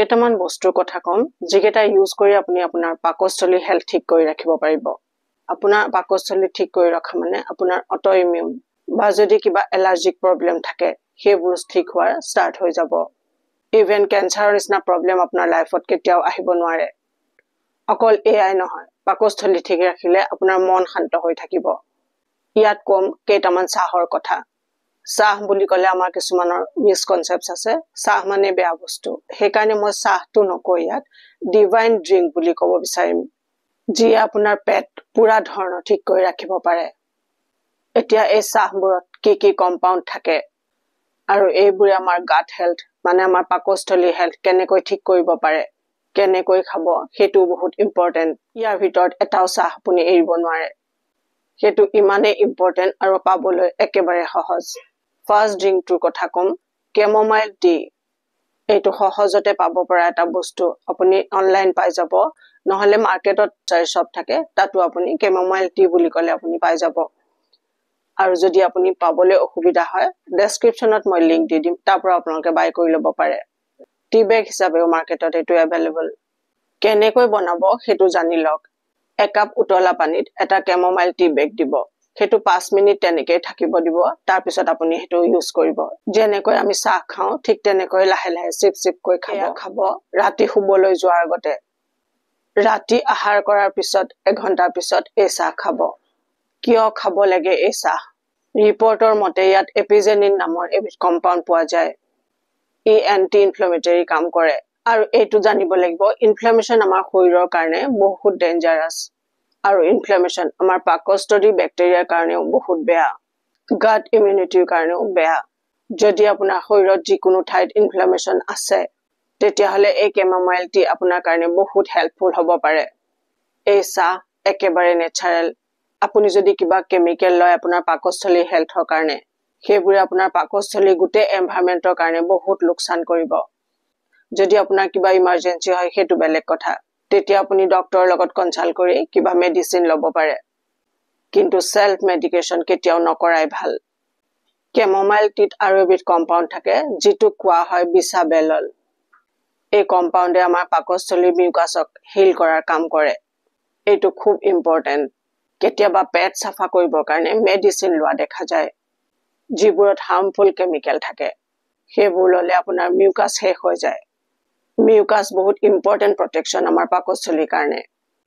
কেইটামান বস্তুৰ কথা কম যিকেইটা ইউজ কৰি আপুনি আপোনাৰ পাকস্থলী হেল্থ ঠিক কৰি ৰাখিব পাৰিব। আপোনাৰ পাকস্থলী ঠিক কৰি ৰখা মানে আপোনাৰ অটো ইমিউন বা যদি কিবা এলাৰ্জিক প্ৰব্লেম থাকে সেইবোৰ ঠিক হোৱাৰ ষ্টাৰ্ট হৈ যাব। ইভেন কেঞ্চাৰৰ নিচিনা প্ৰব্লেম আপোনাৰ লাইফত কেতিয়াও আহিব নোৱাৰে। অকল এয়াই নহয়, পাকস্থলী ঠিক ৰাখিলে আপোনাৰ মন শান্ত হৈ থাকিব। ইয়াত কম কেইটামান চাহৰ কথা। চাহ বুলি ক'লে আমাৰ কিছুমানৰ মিসকনচেপ্ট আছে, চাহ মানে বেয়া বস্তু। সেইকাৰণে মই চাহটো নকৈ ইয়াত ডিভাইন ড্ৰিংক বুলি ক'ব বিচাৰিম, যিয়ে আপোনাৰ পেট পুৰা ধৰণৰ ঠিক কৰি ৰাখিব পাৰে। এতিয়া এই চাহবোৰত কি কি কম্পাউণ্ড থাকে আৰু এইবোৰে আমাৰ গাট হেল্থ মানে আমাৰ পাকস্থলী হেল্থ কেনেকৈ ঠিক কৰিব পাৰে, কেনেকৈ খাব, সেইটো বহুত ইম্পৰ্টেণ্ট। ইয়াৰ ভিতৰত এটাও চাহ আপুনি এৰিব নোৱাৰে। সেইটো ইমানেই ইম্পৰ্টেণ্ট আৰু পাবলৈ একেবাৰে সহজ। ফাৰ্ষ্ট ড্ৰিংকটোৰ কথা ক'ম, কেমোমাইল টি। এইটো সহজতে পাব পৰা এটা বস্তু। আপুনি অনলাইন পাই যাব, নহলে মাৰ্কেটত যাৰ শ্বপ থাকে তাতো আপুনি কেমোমাইল টি বুলি ক'লে আপুনি পাই যাব। আৰু যদি আপুনি পাবলৈ অসুবিধা হয়, ডেছক্ৰিপশ্যনত মই লিংক দি দিম, তাৰ পৰা আপোনালোকে বাই কৰি ল'ব পাৰে। টি বেগ হিচাপেও মাৰ্কেটত এইটো এভেইলেবল। কেনেকৈ বনাব সেইটো জানি লওক। একাপ উতলা পানীত এটা কেমোমাইল টি বেগ দিব, সেইটো 5 মিনিট তেনেকৈ থাকিব দিব। তাৰপিছত আপুনি সেইটো ইউজ কৰিব। যেনেকৈ আমি চাহ খাওঁ ঠিক তেনেকৈ লাহে লাহে চিপ চিপকৈ খাব। ৰাতি শুবলৈ যোৱাৰ আগতে, ৰাতি আহাৰ কৰাৰ পিছত 1 ঘণ্টাৰ পিছত এই চাহ খাব। কিয় খাব লাগে এই চাহ? ৰিপৰ্টৰ মতে ইয়াত এপিজেনিন নামৰ এবিধ কম্পাউণ্ড পোৱা যায়। ই এন্টি ইনফ্লেমেটৰী কাম কৰে। আৰু এইটো জানিব লাগিব, ইনফ্লেমেশ্যন আমাৰ শৰীৰৰ কাৰণে বহুত ডেঞ্জাৰাছ। আৰু ইনফ্লেমেশ্যন আমাৰ পাকস্থলী বেক্টেৰিয়াৰ কাৰণেও বহুত বেয়া, গাট ইমিউনিটিৰ কাৰণেও বেয়া। যদি আপোনাৰ শৰীৰত যিকোনো ঠাইত ইনফ্লেমেশ্যন আছে, তেতিয়াহ'লে এই কেমোমাইল টি আপোনাৰ কাৰণে বহুত হেল্পফুল হ'ব পাৰে। এই চাহ একেবাৰে নেচাৰেল। আপুনি যদি কিবা কেমিকেল লয় আপোনাৰ পাকস্থলী হেল্থৰ কাৰণে, সেইবোৰে আপোনাৰ পাকস্থলী গোটেই এনভাইৰনমেণ্টৰ কাৰণে বহুত লোকচান কৰিব। যদি আপোনাৰ কিবা ইমাৰ্জেঞ্চি হয় সেইটো বেলেগ কথা, তেতিয়া আপুনি ডক্টৰৰ লগত কনচাল্ট কৰি কিবা মেডিচিন ল'ব পাৰে। কিন্তু সেল্ফ মেডিকেশ্যন কেতিয়াও নকৰাই ভাল। কেমোমাইল টিত আৰু এবিধ কম্পাউণ্ড থাকে যিটো কোৱা হয় বিসাবেলল। এই কম্পাউণ্ডে আমাৰ পাকস্থলীৰ মিউকাছক হিল কৰাৰ কাম কৰে। এইটো খুব ইম্পৰ্টেণ্ট। কেতিয়াবা পেট চাফা কৰিবৰ কাৰণে মেডিচিন লোৱা দেখা যায়, যিবোৰত হাৰ্মফুল কেমিকেল থাকে। সেইবোৰ ল'লে আপোনাৰ মিউকাছ শেষ হৈ যায়। মিউকাছ বহুত ইম্পৰ্টেণ্ট প্ৰটেকশ্যন আমাৰ পাকস্থলীৰ কাৰণে।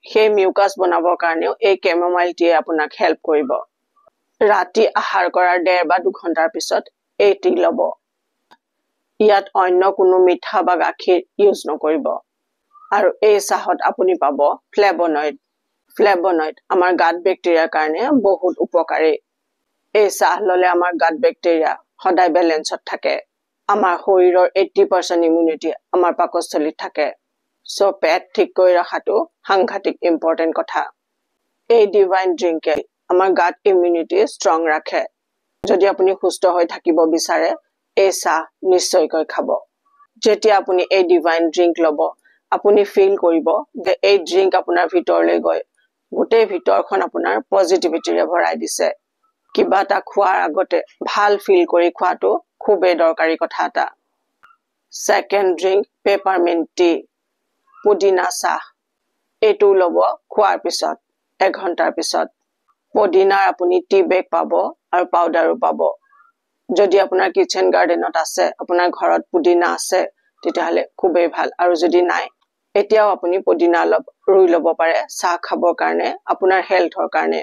সেই মিউকাছ বনাবৰ কাৰণেও এই কেমোমাইল টিয়ে আপোনাক হেল্প কৰিব। ৰাতি আহাৰ কৰাৰ 1.5 বা 2 ঘণ্টাৰ পিছত এই টি ল'ব। ইয়াত অন্য কোনো মিঠা বা গাখীৰ ইউজ নকৰিব। আৰু এই চাহত আপুনি পাব ফ্লেভনয়েড। ফ্লেভনয়েড আমাৰ গাট বেক্টেৰিয়াৰ কাৰণে বহুত উপকাৰী। এই চাহ ল'লে আমাৰ গাট বেক্টেৰিয়া সদায় বেলেঞ্চত থাকে। আমাৰ শৰীৰৰ 80% ইমিউনিটি আমাৰ পাকস্থলীত থাকে। চ' পেট ঠিক কৰি ৰখাটো সাংঘাতিক ইম্পৰ্টেণ্ট কথা। এই ডিভাইন ড্ৰিংকে আমাৰ গাট ইমিউনিটি ষ্ট্ৰং ৰাখে। যদি আপুনি সুস্থ হৈ থাকিব বিচাৰে, এই চাহ নিশ্চয়কৈ খাব। যেতিয়া আপুনি এই ডিভাইন ড্ৰিংক ল'ব, আপুনি ফিল কৰিব যে এই ড্ৰিংক আপোনাৰ ভিতৰলৈ গৈ গোটেই ভিতৰখন আপোনাৰ পজিটিভিটিৰে ভৰাই দিছে। কিবা এটা খোৱাৰ আগতে ভাল ফিল কৰি খোৱাটো খুবেই দৰকাৰী কথা এটা। ছেকেণ্ড ড্ৰিংক পেপাৰমিণ্ট টি, পুদিনা চাহ। এইটো ল'ব খোৱাৰ পিছত 1 ঘণ্টাৰ পিছত। পুদিনাৰ আপুনি টি বেগ পাব আৰু পাউডাৰো পাব। যদি আপোনাৰ কিচেন গাৰ্ডেনত আছে, আপোনাৰ ঘৰত পুদিনা আছে, তেতিয়াহ'লে খুবেই ভাল। আৰু যদি নাই, এতিয়াও আপুনি পুদিনা অলপ ৰুই ল'ব পাৰে চাহ খাবৰ কাৰণে, আপোনাৰ হেল্থৰ কাৰণে।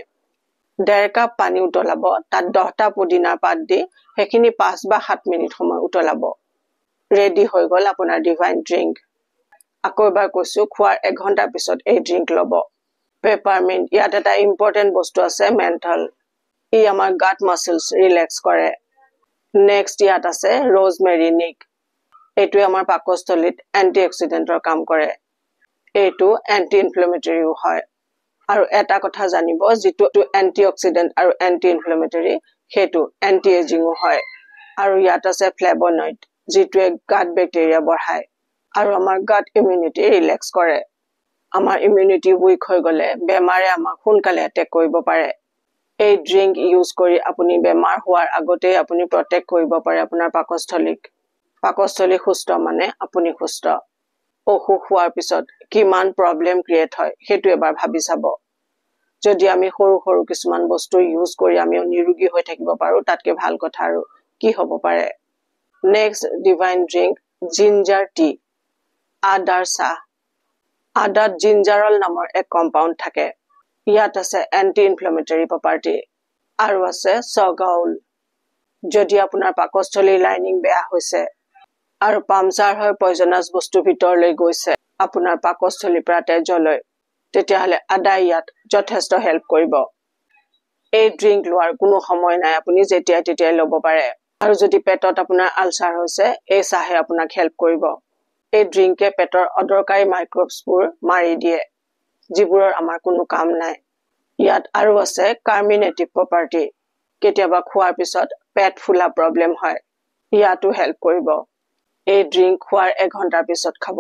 1.5 কাপ পানী উতলাব, তাত 10টা পুদিনাৰ পাত দি সেইখিনি 5 বা 7 মিনিট সময় উতলাব। ৰেডি হৈ গ'ল আপোনাৰ ডিভাইন ড্ৰিংক। আকৌ এবাৰ কৈছোঁ, খোৱাৰ 1 ঘণ্টাৰ পিছত এই ড্ৰিংক ল'ব। পেপাৰমিণ্ট, ইয়াত এটা ইম্পৰ্টেণ্ট বস্তু আছে মেন্থল। ই আমাৰ গাট মাছলছ ৰিলেক্স কৰে। নেক্সট ইয়াত আছে ৰ'জমেৰী নিক। এইটোৱে আমাৰ পাকস্থলীত এণ্টি অক্সিডেণ্টৰ কাম কৰে। এইটো এণ্টি ইনফ্লেমেটৰীও হয়। আৰু এটা কথা জানিব, যিটো এণ্টি অক্সিডেণ্ট আৰু এণ্টি ইনফ্লেমেটৰী, সেইটো এণ্টি এজিঙো হয়। আৰু ইয়াত আছে ফ্লেভনয়েড, যিটোৱে গাট বেক্টেৰিয়া বঢ়ায় আৰু আমাৰ গাট ইমিউনিটি ৰিলেক্স কৰে। আমাৰ ইমিউনিটি উইক হৈ গ'লে বেমাৰে আমাক সোনকালে এটেক কৰিব পাৰে। এই ড্ৰিংক ইউজ কৰি আপুনি বেমাৰ হোৱাৰ আগতেই আপুনি প্ৰটেক্ট কৰিব পাৰে আপোনাৰ পাকস্থলীক। পাকস্থলী সুস্থ মানে আপুনি সুস্থ। অসুখ হোৱাৰ পিছত কিমান প্ৰব্লেম ক্ৰিয়েট হয় সেইটো এবাৰ ভাবি চাব যদি আমি সৰু সৰু কিছুমান বস্তু ইউজ কৰি আমি নিৰোগী হৈ থাকিব পাৰো তাতকে ভাল কথা আৰু কি হ'ব পাৰে next divine drink ginger T আদাৰ চাহ আদাত জিঞ্জাৰল নামৰ এক কম্পাউণ্ড থাকে ইয়াত আছে এন্টি ইনফ্লেমেটৰী প্ৰপাৰ্টি আৰু আছে সগাউল যদি আপোনাৰ পাকস্থলীৰ লাইনিং বেয়া হৈছে আৰু পামচাৰ হৈ পয়জনাছ বস্তু ভিতৰলৈ গৈছে আপোনাৰ পাকস্থলীৰ পৰা তেজলৈ তেতিয়াহলে আদা ইয়াত যথেষ্ট হেল্প কৰিব এই ড্ৰিংক লোৱাৰ কোনো সময় নাই আপুনি যেতিয়া তেতিয়া ল'ব পাৰে আৰু যদি পেটত আপোনাৰ আলচাৰ হৈছে এই চাহে আপোনাক হেল্প কৰিব এই ড্ৰিংকে পেটৰ অদৰকাৰী মাইক্ৰবছবোৰ মাৰি দিয়ে যিবোৰৰ আমাৰ কোনো কাম নাই ইয়াত আৰু আছে কাৰ্মিনেটিভ প্ৰপাৰ্টি কেতিয়াবা খোৱাৰ পিছত পেট ফুলা প্ৰব্লেম হয় ইয়াতো হেল্প কৰিব এই ড্ৰিংক খোৱাৰ 1 ঘণ্টাৰ পিছত খাব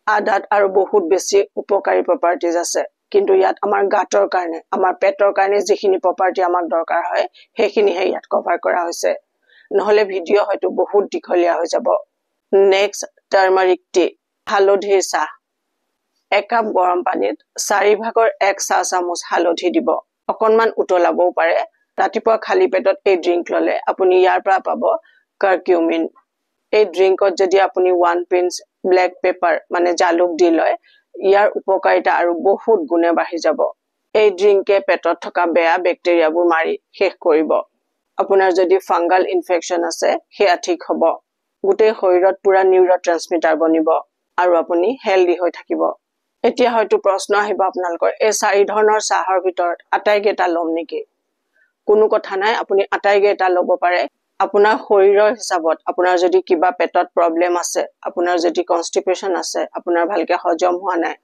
আদাত আৰু বহুত বেছি উপকাৰী প্ৰপাৰ্টিজ আছে কিন্তু ইয়াত আমাৰ গাটৰ কাৰণে আমাৰ পেটৰ কাৰণে যিখিনি প্ৰপাৰ্টি আমাক দৰকাৰ হয় সেইখিনিহে ইয়াত কভাৰ কৰা হৈছে নহলে ভিডিঅ হয়তো বহুত দীঘলীয়া হৈ যাব নেক্সট টাৰ্মাৰিক টি হালধিৰ চাহ 1 কাপ গৰম পানীত 4/1 চাহ চামুচ হালধি দিব অকনমান উতলাবও পাৰে ৰাতিপুৱা খালি পেটত এই ড্ৰিংক ললে আপুনি ইয়াৰ পৰা পাব কাৰ্কিউমিন এই ড্ৰিংকত যদি আপুনি 1 পিঞ্চ ব্লেক পেপাৰ মানে জালুক দি লয় ইয়াৰ উপকাৰিতা আৰু বহুত গুণে বাঢ়ি যাব এই ড্ৰিংকে পেটত থকা বেয়া বেক্টেৰিয়াবোৰ মাৰি শেষ কৰিব আপোনাৰ যদি ফাংগাল ইনফেকচন আছে হেয়া ঠিক হ'ব গোটেই শৰীৰত পুৰা নিউৰোট্ৰান্সমিটাৰ বনিব আৰু আপুনি হেলদি হৈ থাকিব এতিয়া হয়তো প্ৰশ্ন আহিব আপোনালোকৰ এই 4 ধৰণৰ চাহৰ ভিতৰত আটাইকেইটা লম নেকি কোনো কথা নাই আপুনি আটাইকেইটা ল'ব পাৰে আপোনাৰ শৰীৰৰ হিচাপত আপোনাৰ যদি কিবা পেটত প্ৰব্লেম আছে আপোনাৰ যদি কনষ্টিপেশন আছে আপোনাৰ ভালকে হজম হোৱা নাই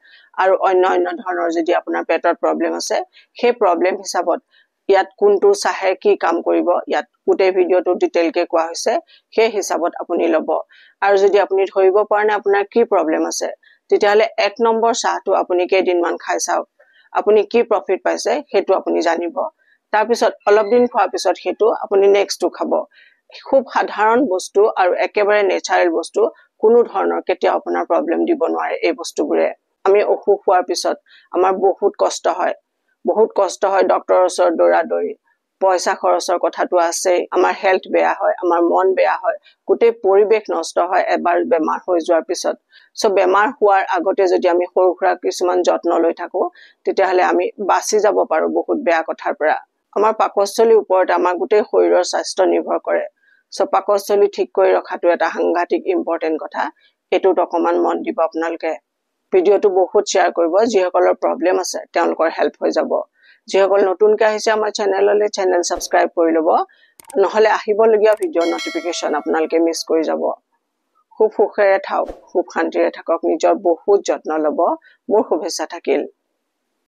আৰু অন্য ধৰণৰ যদি আপোনাৰ পেটত প্ৰব্লেম আছে সেই প্ৰব্লেম হিচাপত ইয়াত কোনটো চাহে কি কাম কৰিব ইয়াত গোটেই ভিডিঅটো ডিটেইলকে কোৱা হৈছে সেই হিচাপত আপুনি ল'ব আৰু যদি আপুনি ধৰিব পৰা নাই আপোনাৰ কি প্ৰব্লেম আছে তেতিয়াহলে 1 নম্বৰ চাহটো আপুনি কেইদিনমান খাই চাওক আপুনি কি প্ৰফিট পাইছে সেইটো আপুনি জানিব তাৰ পিছত অলপ দিন খোৱাৰ পিছত হেতু আপুনি নেক্সটটো খাব খুব সাধাৰণ বস্তু আৰু একেবাৰে নেচাৰেল বস্তু কোনো ধৰণৰ কেতিয়া আপোনাৰ প্ৰব্লেম দিব নোৱাৰে এই বস্তুবোৰে আমি অসুখ হোৱাৰ পিছত আমাৰ বহুত কষ্ট হয় ডক্টৰৰ ওচৰত দৌৰা-দৌৰি পইচা খৰচৰ কথাটো আছে আমাৰ হেলথ বেয়া হয় আমাৰ মন বেয়া হয় গোটেই পৰিবেশ নষ্ট হয় এবাৰ বেমাৰ হৈ যোৱাৰ পিছত সো বেমাৰ হোৱাৰ আগতে যদি আমি সৰুখৰা কিছুমান যত্ন লৈ থাকো তেতিয়াহলে আমি বাচি যাব পাৰো বহুত বেয়া কথাৰ পৰা আমাৰ পাকস্থলীৰ ওপৰত আমাৰ গোটেই শৰীৰৰ স্বাস্থ্য নিৰ্ভৰ কৰে সো পাকস্থলী ঠিক কৰি ৰখাটো এটা সাংঘাতিক ইম্পৰ্টেন্ট কথা এটোত অকমান মন দিব আপোনালোকে ভিডিঅটো বহুত শেয়াৰ কৰিব যিসকলৰ প্ৰব্লেম আছে তেওঁলোকৰ হেল্প হৈ যাব যিসকল নতুনকৈ আহিছে আমাৰ চেনেললৈ চেনেল সাবস্ক্ৰাইব কৰি লব নহলে আহিবলগীয়া ভিডিঅ নটিফিকেশন আপোনালোকে মিস কৰি যাব খুব সুখেৰে থাকক খুব শান্তিৰে থাকক নিজৰ বহুত যত্ন লব মোৰ শুভেচ্ছা থাকিল